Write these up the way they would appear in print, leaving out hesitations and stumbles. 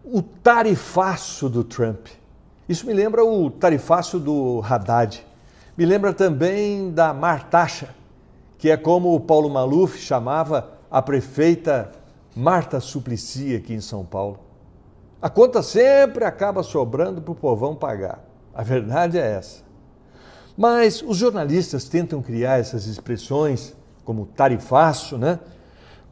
O tarifaço do Trump. Isso me lembra o tarifaço do Haddad. Me lembra também da Martaxa, que é como o Paulo Maluf chamava a prefeita Marta Suplicy aqui em São Paulo. A conta sempre acaba sobrando para o povão pagar. A verdade é essa. Mas os jornalistas tentam criar essas expressões, como tarifaço,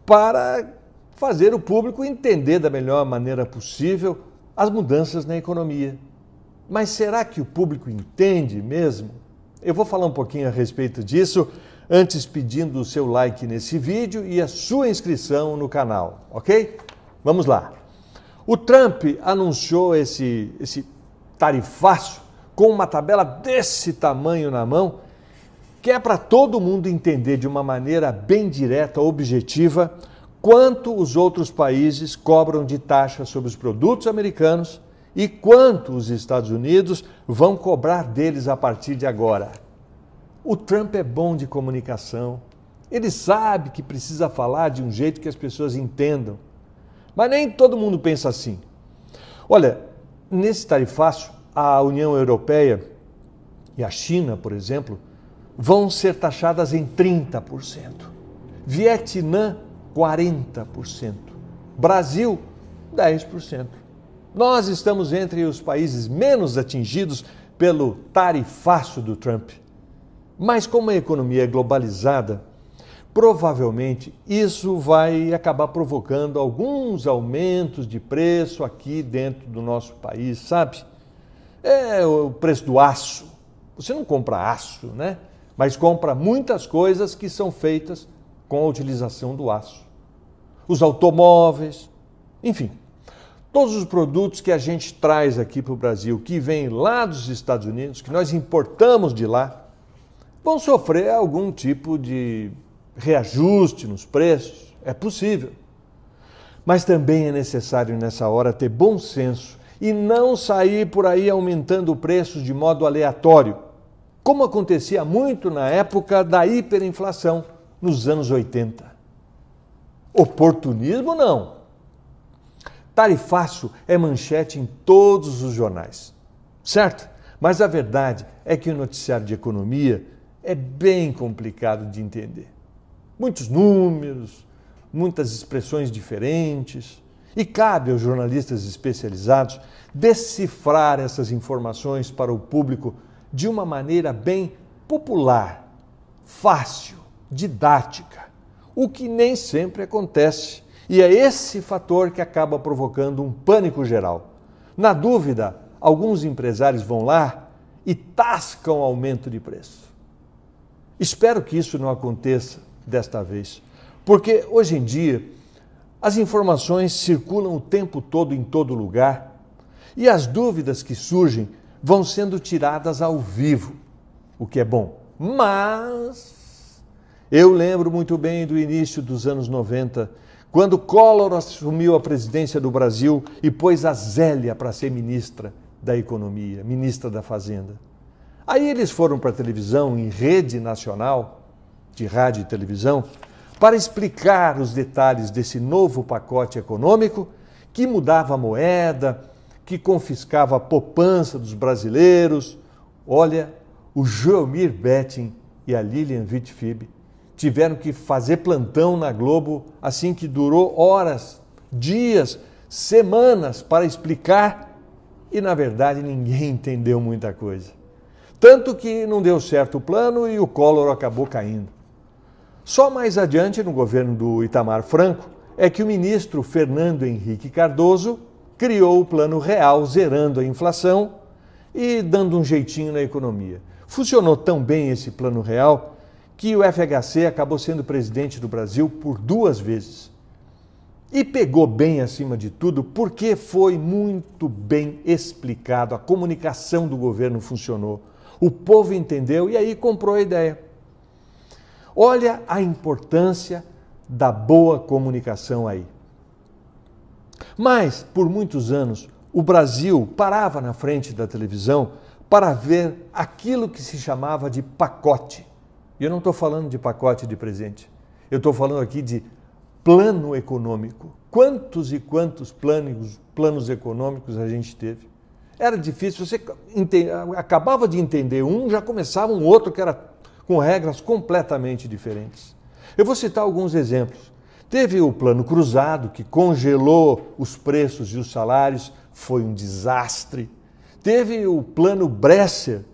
para fazer o público entender da melhor maneira possível as mudanças na economia. Mas será que o público entende mesmo? Eu vou falar um pouquinho a respeito disso, antes pedindo o seu like nesse vídeo e a sua inscrição no canal, ok? Vamos lá. O Trump anunciou esse tarifaço com uma tabela desse tamanho na mão, que é para todo mundo entender de uma maneira bem direta, objetiva, quanto os outros países cobram de taxa sobre os produtos americanos e quanto os Estados Unidos vão cobrar deles a partir de agora. O Trump é bom de comunicação. Ele sabe que precisa falar de um jeito que as pessoas entendam. Mas nem todo mundo pensa assim. Olha, nesse tarifaço, a União Europeia e a China, por exemplo, vão ser taxadas em 30%. Vietnã, 40%. Brasil, 10%. Nós estamos entre os países menos atingidos pelo tarifaço do Trump. Mas como a economia é globalizada, provavelmente isso vai acabar provocando alguns aumentos de preço aqui dentro do nosso país, sabe? É o preço do aço. Você não compra aço, mas compra muitas coisas que são feitas com a utilização do aço. Os automóveis, enfim. Todos os produtos que a gente traz aqui para o Brasil, que vêm lá dos Estados Unidos, que nós importamos de lá, vão sofrer algum tipo de reajuste nos preços. É possível. Mas também é necessário nessa hora ter bom senso e não sair por aí aumentando preços de modo aleatório, como acontecia muito na época da hiperinflação, nos anos 80. Oportunismo não. Tarifaço é manchete em todos os jornais, certo? Mas a verdade é que o noticiário de economia é bem complicado de entender. Muitos números, muitas expressões diferentes, e cabe aos jornalistas especializados decifrar essas informações para o público de uma maneira bem popular, fácil, didática, o que nem sempre acontece. E é esse fator que acaba provocando um pânico geral. Na dúvida, alguns empresários vão lá e tascam aumento de preço. Espero que isso não aconteça desta vez, porque hoje em dia as informações circulam o tempo todo em todo lugar e as dúvidas que surgem vão sendo tiradas ao vivo, o que é bom. Mas eu lembro muito bem do início dos anos 90, quando Collor assumiu a presidência do Brasil e pôs a Zélia para ser ministra da Economia, ministra da Fazenda. Aí eles foram para a televisão, em rede nacional de rádio e televisão, para explicar os detalhes desse novo pacote econômico que mudava a moeda, que confiscava a poupança dos brasileiros. Olha, o Joelmir Betting e a Lilian Vitfib tiveram que fazer plantão na Globo, assim que durou horas, dias, semanas para explicar e, na verdade, ninguém entendeu muita coisa. Tanto que não deu certo o plano e o Collor acabou caindo. Só mais adiante, no governo do Itamar Franco, é que o ministro Fernando Henrique Cardoso criou o Plano Real, zerando a inflação e dando um jeitinho na economia. Funcionou tão bem esse Plano Real que o FHC acabou sendo presidente do Brasil por 2 vezes. E pegou bem acima de tudo porque foi muito bem explicado, a comunicação do governo funcionou, o povo entendeu e aí comprou a ideia. Olha a importância da boa comunicação aí. Mas, por muitos anos, o Brasil parava na frente da televisão para ver aquilo que se chamava de pacote. E eu não estou falando de pacote de presente, eu estou falando aqui de plano econômico. Quantos e quantos planos econômicos a gente teve? Era difícil, você acabava de entender um, já começava um outro que era com regras completamente diferentes. Eu vou citar alguns exemplos. Teve o Plano Cruzado, que congelou os preços e os salários, foi um desastre. Teve o Plano Bresser,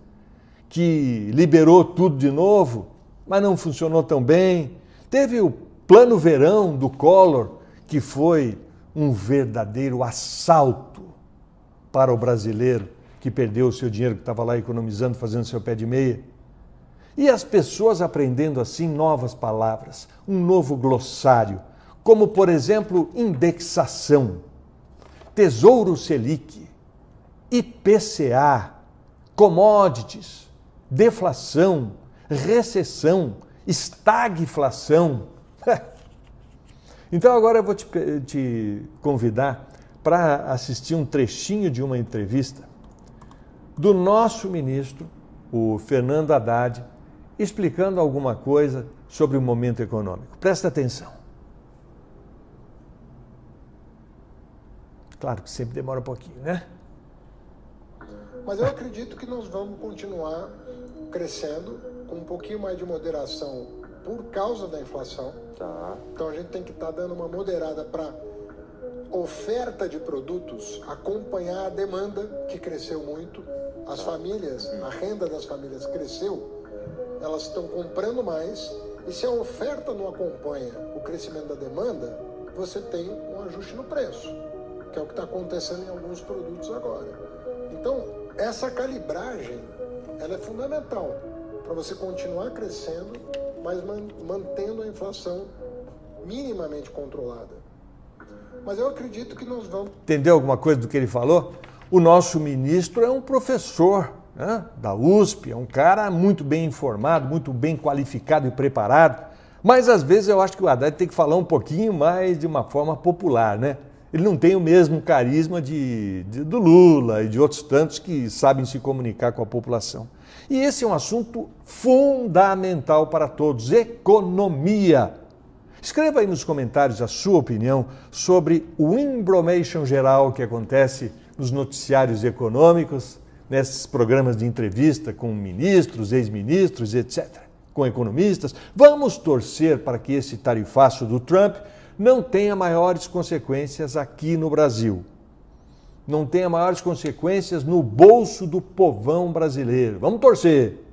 que liberou tudo de novo, mas não funcionou tão bem. Teve o Plano Verão do Collor, que foi um verdadeiro assalto para o brasileiro que perdeu o seu dinheiro, que estava lá economizando, fazendo seu pé de meia. E as pessoas aprendendo assim novas palavras, um novo glossário, como, por exemplo, indexação, Tesouro Selic, IPCA, commodities, deflação, recessão, estagflação. Então agora eu vou te convidar para assistir um trechinho de uma entrevista do nosso ministro, o Fernando Haddad, explicando alguma coisa sobre o momento econômico. Presta atenção. Claro que sempre demora um pouquinho, né? Mas eu acredito que nós vamos continuar crescendo com um pouquinho mais de moderação por causa da inflação. Tá. Então a gente tem que estar dando uma moderada para oferta de produtos acompanhar a demanda, que cresceu muito. As famílias, a renda das famílias cresceu, elas estão comprando mais, e se a oferta não acompanha o crescimento da demanda, você tem um ajuste no preço, que é o que está acontecendo em alguns produtos agora. Então, essa calibragem, ela é fundamental para você continuar crescendo, mas mantendo a inflação minimamente controlada. Mas eu acredito que nós vamos... Entendeu alguma coisa do que ele falou? O nosso ministro é um professor, né, da USP, é um cara muito bem informado, muito bem qualificado e preparado, mas às vezes eu acho que o Haddad tem que falar um pouquinho mais de uma forma popular, né? Ele não tem o mesmo carisma do Lula e de outros tantos que sabem se comunicar com a população. E esse é um assunto fundamental para todos, economia. Escreva aí nos comentários a sua opinião sobre o embromation geral que acontece nos noticiários econômicos, nesses programas de entrevista com ministros, ex-ministros, etc., com economistas. Vamos torcer para que esse tarifaço do Trump não tenha maiores consequências aqui no Brasil. Não tenha maiores consequências no bolso do povão brasileiro. Vamos torcer.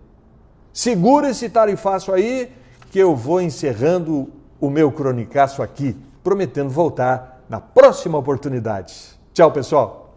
Segura esse tarifaço aí que eu vou encerrando o meu cronicaço aqui, prometendo voltar na próxima oportunidade. Tchau, pessoal!